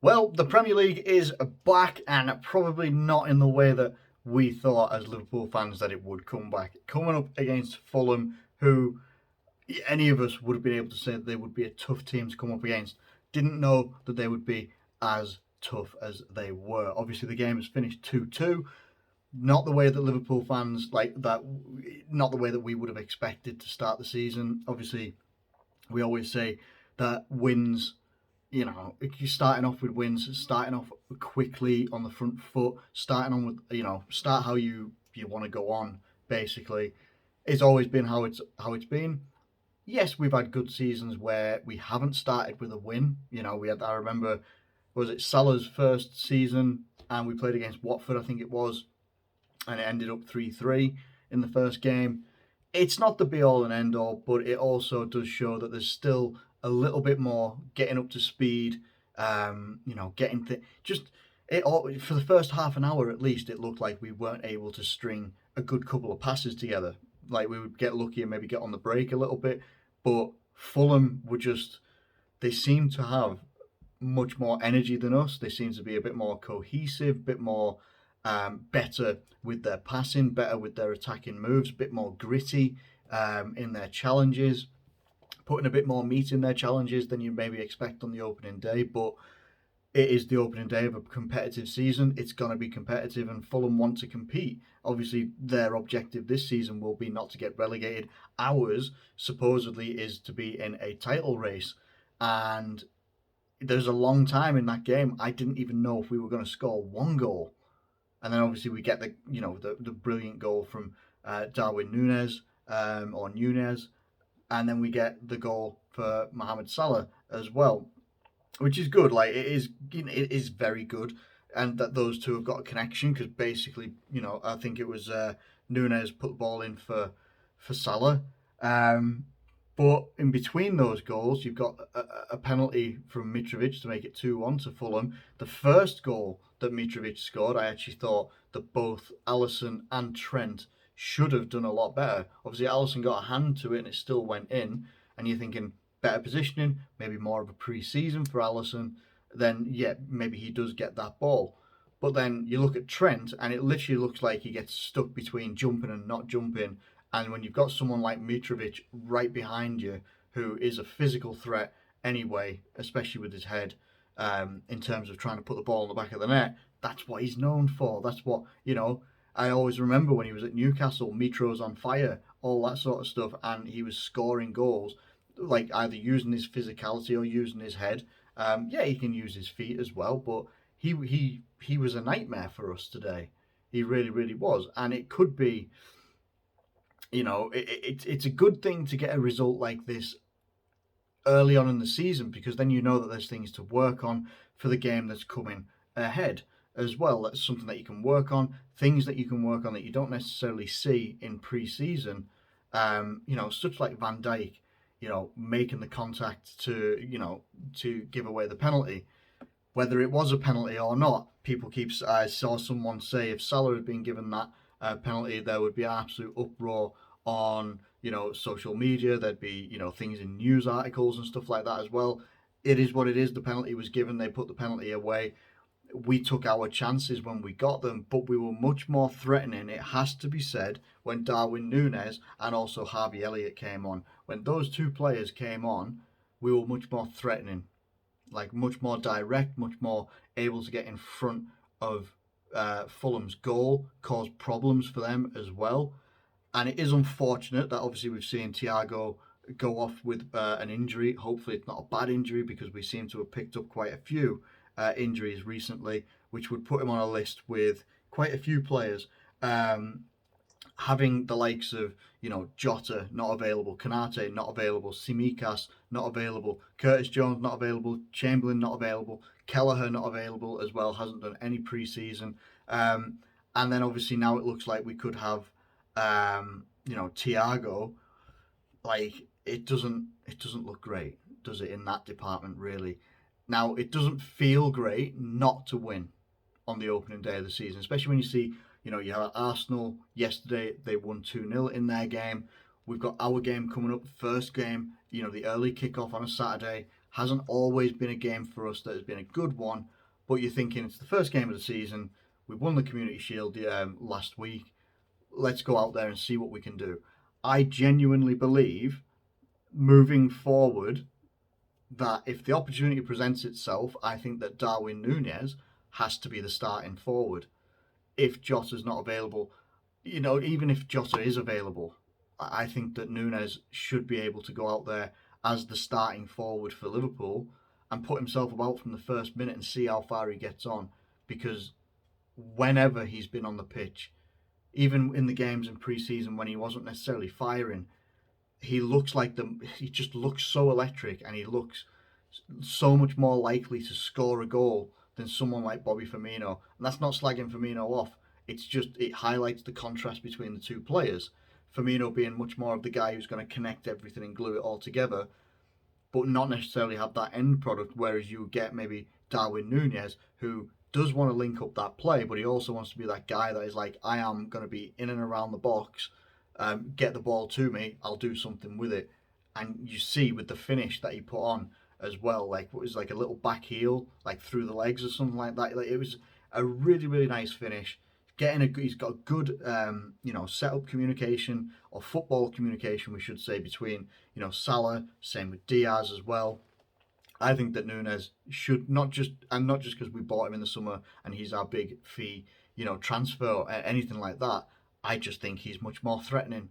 Well, the Premier League is back, and probably not in the way that we thought as Liverpool fans that it would come back. Coming up against Fulham, who any of us would have been able to say that they would be a tough team to come up against. Didn't know that they would be as tough as they were. Obviously, the game has finished 2-2. Not the way that Liverpool fans like that, not the way that we would have expected to start the season. Obviously, we always say that wins, you're starting off with wins, starting off quickly on the front foot, starting on with, start how you want to go on. Basically, it's always been how it's been. Yes, we've had good seasons where we haven't started with a win. I remember, was it Salah's first season, and we played against Watford, I think it was, and it ended up 3-3 in the first game. It's not the be all and end all, but it also does show that there's still a little bit more getting up to speed. Getting just it all for the first half an hour at least. It looked like we weren't able to string a good couple of passes together. Like we would get lucky and maybe get on the break a little bit, but Fulham were just they seem to have much more energy than us. They seem to be a bit more cohesive, a bit more better with their passing, better with their attacking moves, a bit more gritty in their challenges, putting a bit more meat in their challenges than you maybe expect on the opening day. But it is the opening day of a competitive season. It's going to be competitive, and Fulham want to compete. Obviously, their objective this season will be not to get relegated. Ours, supposedly, is to be in a title race. And there's a long time in that game. I didn't even know if we were going to score one goal. And then obviously we get the brilliant goal from Darwin Nunez or Nunez, and then we get the goal for Mohamed Salah as well, which is good. Like it is very good, and that those two have got a connection because basically, I think it was Nunez put the ball in for Salah. But in between those goals, you've got a penalty from Mitrovic to make it 2-1 to Fulham. The first goal that Mitrovic scored, I actually thought that both Alisson and Trent should have done a lot better. Obviously, Alisson got a hand to it and it still went in. And you're thinking better positioning, maybe more of a pre-season for Alisson. Then, yeah, maybe he does get that ball. But then you look at Trent and it literally looks like he gets stuck between jumping and not jumping. And when you've got someone like Mitrovic right behind you, who is a physical threat anyway, especially with his head, in terms of trying to put the ball in the back of the net, that's what he's known for. That's what, I always remember when he was at Newcastle, Mitro's on fire, all that sort of stuff, and he was scoring goals, like either using his physicality or using his head. Yeah, he can use his feet as well, but he was a nightmare for us today. He really, really was. And it could be, it's a good thing to get a result like this early on in the season because then you know that there's things to work on for the game that's coming ahead as well. That's something that you can work on, things that you can work on that you don't necessarily see in pre-season. Such like Van Dijk, making the contact to give away the penalty. Whether it was a penalty or not, I saw someone say if Salah had been given that penalty, there would be an absolute uproar on social media. There'd be things in news articles and stuff like that as well. It is what it is. The penalty was given. They put the penalty away. We took our chances when we got them, but we were much more threatening. It has to be said when Darwin Nunez and also Harvey Elliott came on. When those two players came on, we were much more threatening, like much more direct, much more able to get in front of Fulham's goal, cause problems for them as well. And it is unfortunate that obviously we've seen Thiago go off with an injury. Hopefully it's not a bad injury because we seem to have picked up quite a few injuries recently, which would put him on a list with quite a few players. Having the likes of, Jota not available, Kanate not available, Simicas not available, Curtis Jones not available, Chamberlain not available, Kelleher not available as well, hasn't done any pre-season. And then obviously now it looks like we could have, Thiago. Like it doesn't look great, does it, in that department really? Now it doesn't feel great not to win on the opening day of the season, especially when you see, you have Arsenal yesterday, they won 2-0 in their game. We've got our game coming up, first game, the early kickoff on a Saturday. Hasn't always been a game for us that has been a good one, but you're thinking it's the first game of the season. We won the Community Shield last week. Let's go out there and see what we can do. I genuinely believe moving forward that if the opportunity presents itself, I think that Darwin Nunez has to be the starting forward. If Jota's not available, even if Jota is available, I think that Nunez should be able to go out there as the starting forward for Liverpool and put himself about from the first minute and see how far he gets on. Because whenever he's been on the pitch, even in the games in pre-season when he wasn't necessarily firing, he just looks so electric, and he looks so much more likely to score a goal than someone like Bobby Firmino. And that's not slagging Firmino off. It's just it highlights the contrast between the two players. Firmino being much more of the guy who's going to connect everything and glue it all together, but not necessarily have that end product. Whereas you get maybe Darwin Nunez, who does want to link up that play, but he also wants to be that guy that is like, I am going to be in and around the box, get the ball to me, I'll do something with it. And you see with the finish that he put on as well, like it was like a little back heel, like through the legs or something like that. Like, it was a really, really nice finish. He's got a good, setup communication, or football communication, we should say, between Salah, same with Diaz as well. I think that Nunez should not just because we bought him in the summer and he's our big fee, transfer or anything like that. I just think he's much more threatening,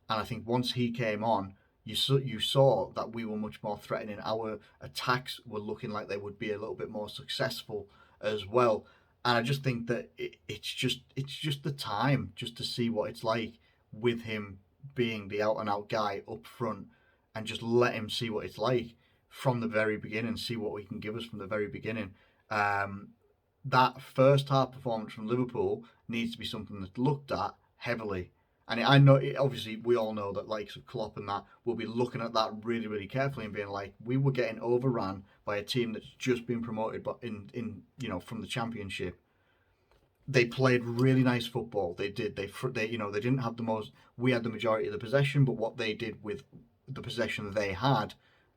and I think once he came on, you saw that we were much more threatening. Our attacks were looking like they would be a little bit more successful as well. And I just think that it's just the time just to see what it's like with him being the out and out guy up front, and just let him see what it's like from the very beginning, see what he can give us from the very beginning. Um, that first half performance from Liverpool needs to be something that's looked at heavily. And I know, obviously, we all know that likes of Klopp and that will be looking at that really, really carefully and being like, we were getting overran by a team that's just been promoted, but from the Championship. They played really nice football. They did. They didn't have the most. We had the majority of the possession, but what they did with the possession they had,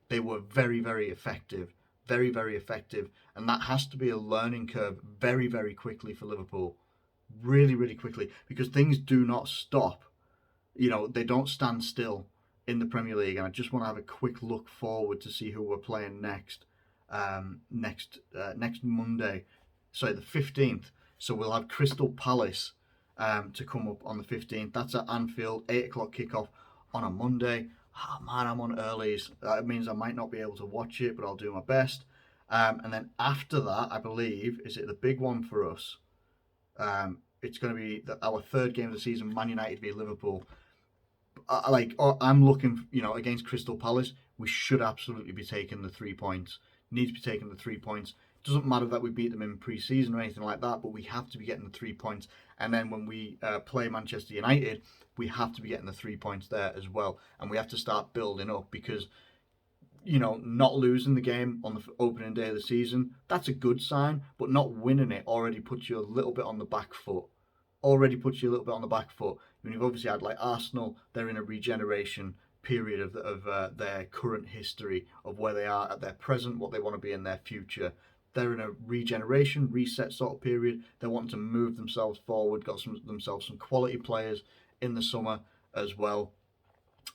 they were very, very effective, very, very effective, and that has to be a learning curve very, very quickly for Liverpool, really, really quickly, because things do not stop. They don't stand still in the Premier League, and I just want to have a quick look forward to see who we're playing next Monday, sorry, the 15th. So we'll have Crystal Palace to come up on the 15th. That's at Anfield, 8 o'clock kickoff on a Monday. Oh man, I'm on earlies. That means I might not be able to watch it, but I'll do my best. And then after that, I believe, is it the big one for us? It's going to be our third game of the season, Man United v Liverpool. I'm looking, against Crystal Palace, we should absolutely be taking the 3 points. Need to be taking the 3 points. Doesn't matter that we beat them in pre-season or anything like that, but we have to be getting the 3 points. And then when we play Manchester United, we have to be getting the 3 points there as well. And we have to start building up, because not losing the game on the opening day of the season, that's a good sign, but not winning it already puts you a little bit on the back foot. I mean, you've obviously had like Arsenal, they're in a regeneration period of their current history, of where they are at their present, what they want to be in their future. They're in a regeneration, reset sort of period. They're wanting to move themselves forward, got themselves some quality players in the summer as well.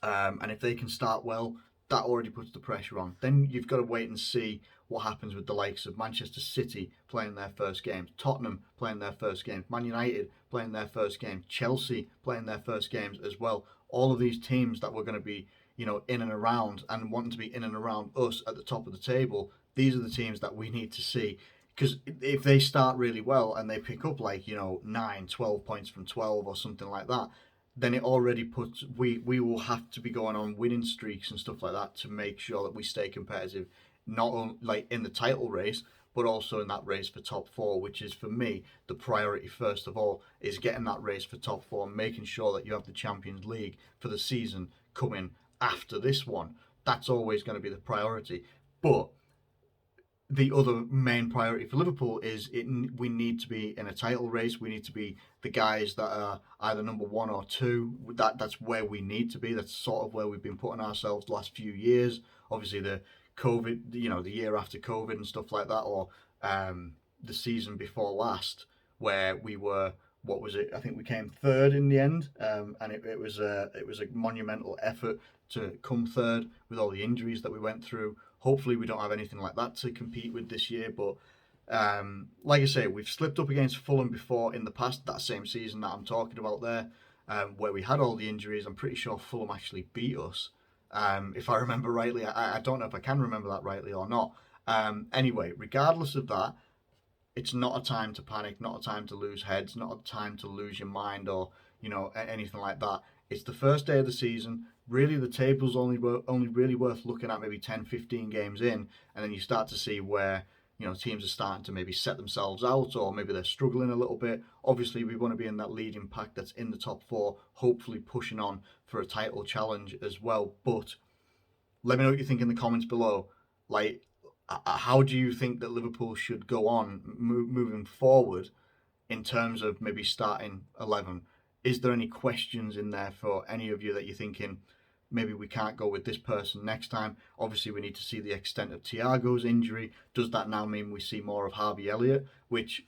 And if they can start well, that already puts the pressure on. Then you've got to wait and see what happens with the likes of Manchester City playing their first games, Tottenham playing their first games, Man United playing their first games, Chelsea playing their first games as well. All of these teams that were going to be, in and around and wanting to be in and around us at the top of the table, these are the teams that we need to see. Because if they start really well and they pick up 9, 12 points from 12 or something like that, then it already puts, we will have to be going on winning streaks and stuff like that to make sure that we stay competitive, not only in the title race, but also in that race for top four, which is, for me, the priority first of all, is getting that race for top four and making sure that you have the Champions League for the season coming after this one. That's always going to be the priority. But the other main priority for Liverpool is we need to be in a title race. We need to be the guys that are either number one or two. That's where we need to be. That's sort of where we've been putting ourselves the last few years. Obviously, the COVID, the year after COVID and stuff like that, or the season before last, where we were, what was it? I think we came third in the end, and it was a monumental effort to come third with all the injuries that we went through. Hopefully, we don't have anything like that to compete with this year. But like I say, we've slipped up against Fulham before in the past. That same season that I'm talking about there, where we had all the injuries. I'm pretty sure Fulham actually beat us, if I remember rightly. I don't know if I can remember that rightly or not. Anyway, regardless of that, it's not a time to panic, not a time to lose heads, not a time to lose your mind or anything like that. It's the first day of the season. Really, the table's only really worth looking at maybe 10, 15 games in, and then you start to see where teams are starting to maybe set themselves out, or maybe they're struggling a little bit. Obviously, we want to be in that leading pack that's in the top four, hopefully pushing on for a title challenge as well. But let me know what you think in the comments below. Like, how do you think that Liverpool should go on moving forward in terms of maybe starting 11? Is there any questions in there for any of you that you're thinking maybe we can't go with this person next time? Obviously, we need to see the extent of Thiago's injury. Does that now mean we see more of Harvey Elliott? Which,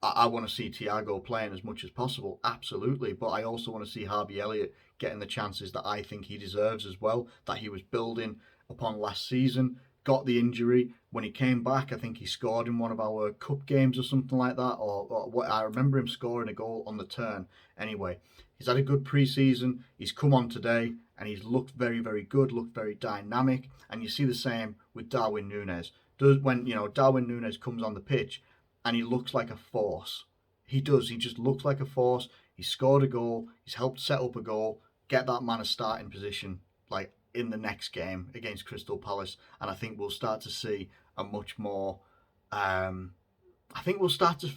I want to see Thiago playing as much as possible, absolutely. But I also want to see Harvey Elliott getting the chances that I think he deserves as well, that he was building upon last season. Got the injury. When he came back, I think he scored in one of our cup games or something like that. Or what, I remember him scoring a goal on the turn. Anyway, he's had a good pre-season. He's come on today and he's looked very, very good, looked very dynamic. And you see the same with Darwin Nunez. When Darwin Nunez comes on the pitch and he looks like a force. He does. He just looks like a force. He scored a goal. He's helped set up a goal, get that man a starting position, like in the next game against Crystal Palace. And I think we'll start to see a much more I think we'll start to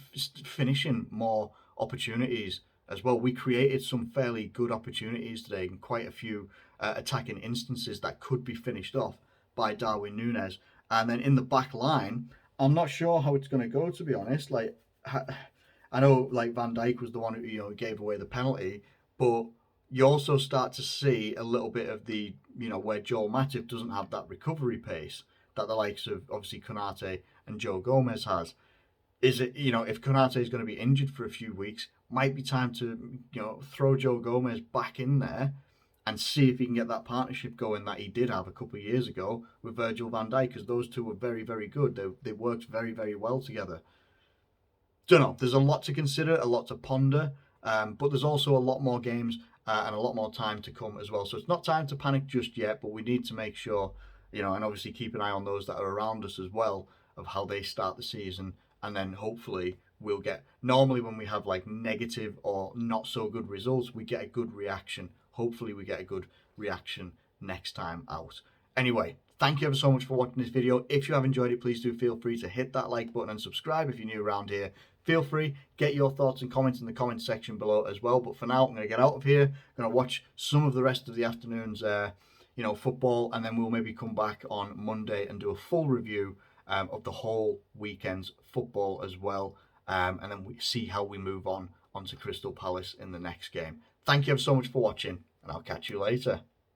finishing more opportunities as well. We created some fairly good opportunities today, and quite a few attacking instances that could be finished off by Darwin Nunez. And then in the back line, I'm not sure how it's going to go, to be honest. Like, I know like Van Dijk was the one who gave away the penalty, but you also start to see a little bit of the where Joel Matip doesn't have that recovery pace that the likes of obviously Konate and Joe Gomez has. Is it if Konate is going to be injured for a few weeks, might be time to throw Joe Gomez back in there and see if he can get that partnership going that he did have a couple of years ago with Virgil van Dijk, because those two were very, very good. They worked very, very well together. Don't know. There's a lot to consider, a lot to ponder, but there's also a lot more games and a lot more time to come as well. So it's not time to panic just yet, but we need to make sure, and obviously keep an eye on those that are around us as well, of how they start the season. And then hopefully we'll get, normally when we have like negative or not so good results, we get a good reaction. Hopefully we get a good reaction next time out. Anyway, thank you ever so much for watching this video. If you have enjoyed it, please do feel free to hit that like button and subscribe if you're new around here. Feel free, get your thoughts and comments in the comment section below as well. But for now, I'm going to get out of here. I'm going to watch some of the rest of the afternoon's football, and then we'll maybe come back on Monday and do a full review of the whole weekend's football as well. And then we see how we move on onto Crystal Palace in the next game. Thank you ever so much for watching, and I'll catch you later.